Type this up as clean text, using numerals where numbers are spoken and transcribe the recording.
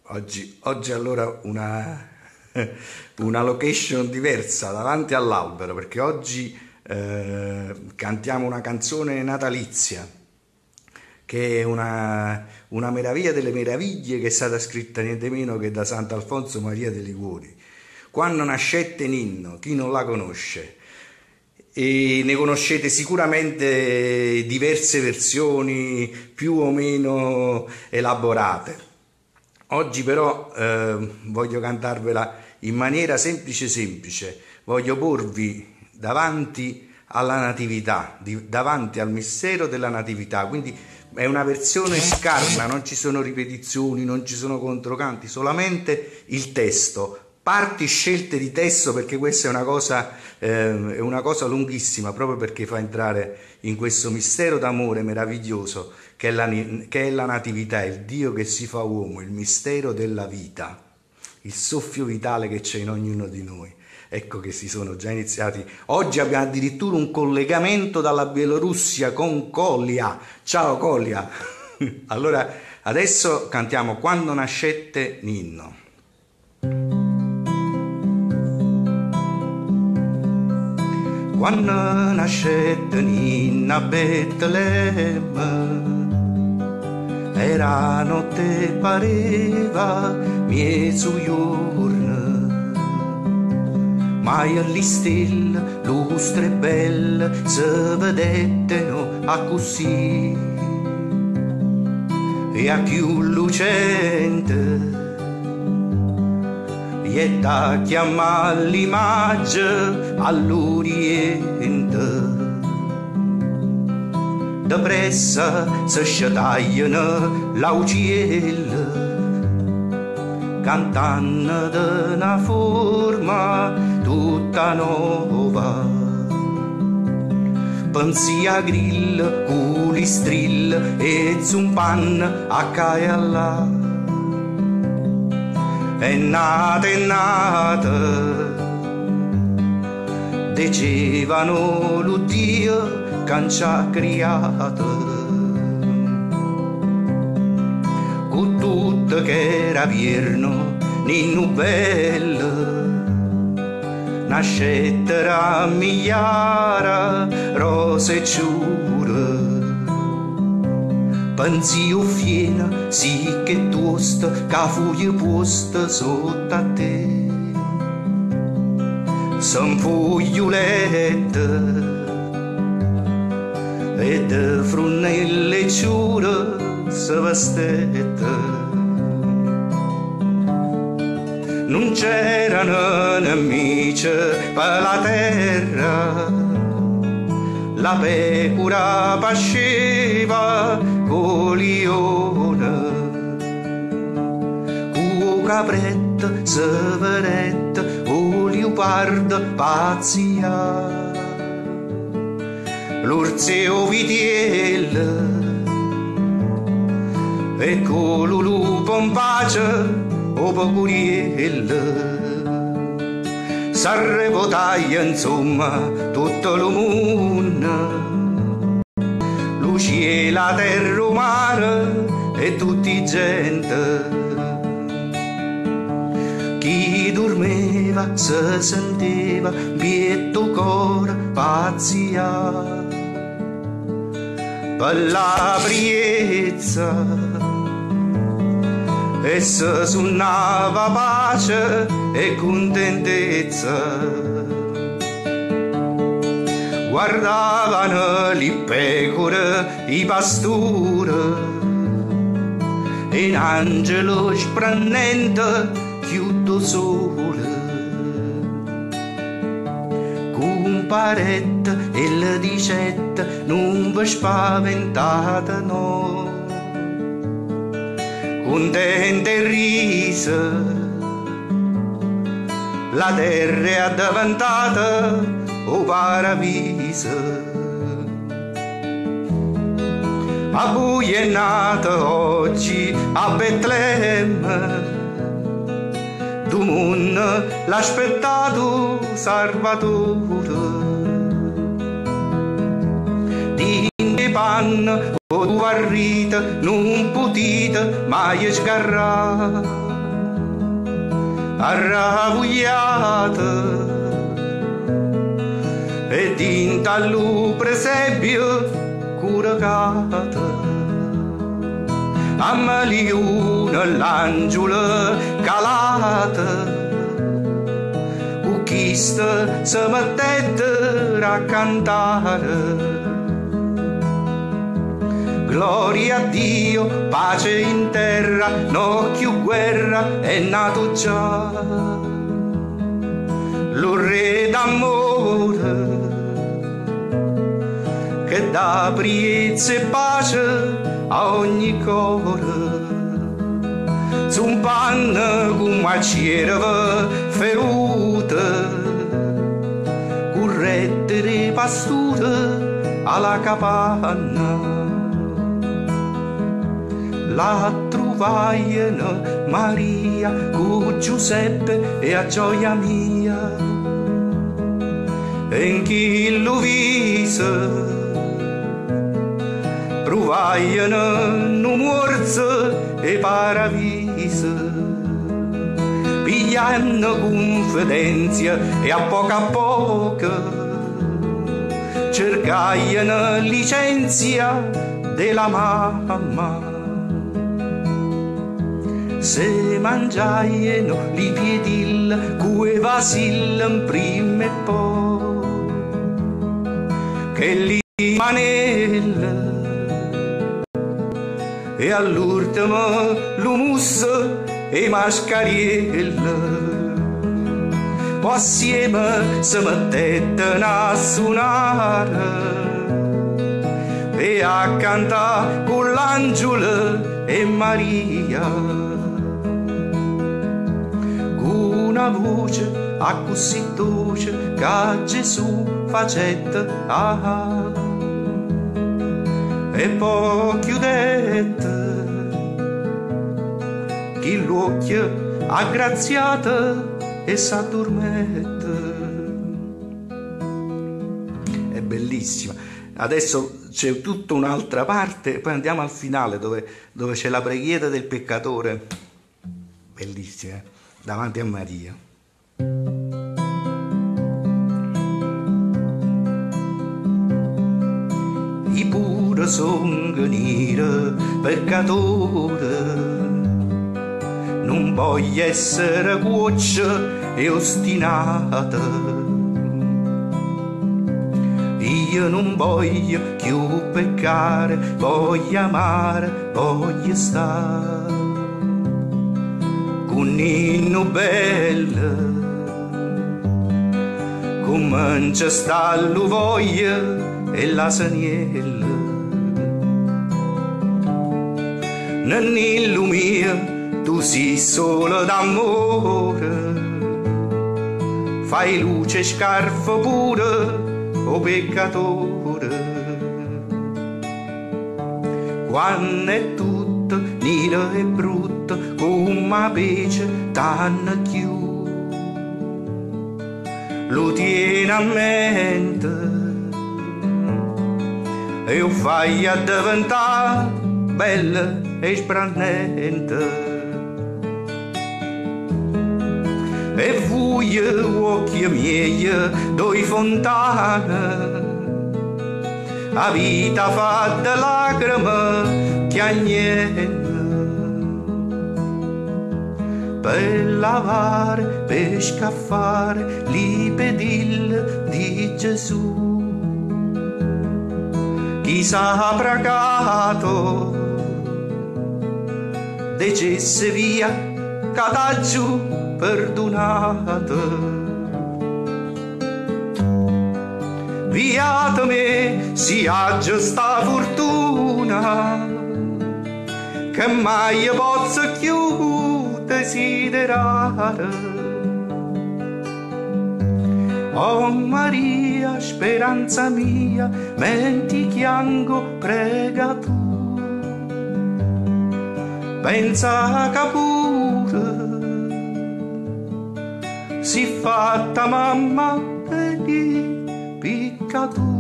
Oggi allora una location diversa davanti all'albero, perché oggi cantiamo una canzone natalizia che è una meraviglia delle meraviglie, che è stata scritta niente meno che da Sant'Alfonso Maria de' Liguori. Quando nascette Ninno, chi non la conosce? E ne conoscete sicuramente diverse versioni più o meno elaborate. Oggi però voglio cantarvela in maniera semplice, voglio porvi davanti alla Natività, davanti al mistero della Natività, quindi è una versione scarna, non ci sono ripetizioni, non ci sono controcanti, solamente il testo. Parti scelte di testo, perché questa è una cosa lunghissima, proprio perché fa entrare in questo mistero d'amore meraviglioso che è la Natività, il Dio che si fa uomo, il mistero della vita, il soffio vitale che c'è in ognuno di noi. Ecco che si sono già iniziati. Oggi abbiamo addirittura un collegamento dalla Bielorussia con Colia. Ciao Colia! Allora, adesso cantiamo Quando nascette Ninno. Quando nascette Ninno a Betlemme, era notte pareva mezzo giorno, ma le stelle lustre belle si vedettero a così, e a più lucente e da chiamare l'immagine all'Oriente. Da pressa si scetagliano l'auciella, cantando di una forma tutta nuova. Pensi a grill, culistrill e zumpan a caia. È nata, dicevano l'Uddio che ci ha creato, con tutto che era vierno, Ninno bello, nascetterà migliara rose e ciure. Pensi fiena, sì che tosta, che foglia posta sotto a te. Son fogliolette e de frunelle ciure se vestette. Non c'erano nemici per la terra, la pecora pasceva con lione, con capretta, severetta, o leopardo pazzia. L'orseo vitielle e con lo lupo in pace o pecorielle. S'arrevotaglia insomma tutto il mondo, luce la terra o mare e tutti gente. Chi dormeva se sentiva bietto cuore pazzia. Per la priezza e se suonava pace e contentezza. Guardavano le pecore, i pastori, e un angelo splendente chiudo sole. Comparette e le dicette non vi spaventate no, contente e risa la terra è diventata o paradiso. A voi è nata oggi a Betlemme, tu mondo l'aspettato Salvatore. Di panna o guarrita non potete mai sgarrare, arrabbiata e dinta allo presepio curacata a maliuna l'angela calata u chista se mettette a cantare gloria a Dio, pace in terra, no più guerra è nato già lo re d'amore che dà priezza e pace a ogni cuore zum panno come c'era feruta currette di pasture alla capanna la trovaiano Maria con Giuseppe e a gioia mia e in chi lo vise provaiano numorze e paravise pigliando confidenzia e a poco cercaiano licenzia della mamma se mangiaiano li piedil cue vasillan prima e poi che li manella e all'ultimo l'humus e mascariella poi assieme si mettettero a suonare e a cantare con l'angelo e Maria una voce a così dolce che Gesù facette e poi chiudette chi l'occhio aggraziata e s'addormette. È bellissima. Adesso c'è tutta un'altra parte, poi andiamo al finale dove c'è la preghiera del peccatore, bellissima, davanti a Maria. I pure son venire peccatore, non voglio essere cuoccia e ostinata. Io non voglio più peccare, voglio amare, voglio stare con ninno bello. Comincia sta lo voglia e la saniella. Nannillo mio, tu sei solo d'amore, fai luce e scarfa pure, o peccatore, quando è tutto nero e brutto come a pece t'hanno chiù, lo tieni a mente e lo fai a diventare bella e splendente. E voi occhi miei due fontane, a vita fatta lacrime che agnene, per lavare, per scaffare li pedille di Gesù. Chi s'ha pregato decesse via cadaggio perdonate. Viatemi sia giusta fortuna che mai posso più desiderare. Oh Maria, speranza mia, menti chiango, prega tu, pensa che pure si fatta mamma e di piccatura.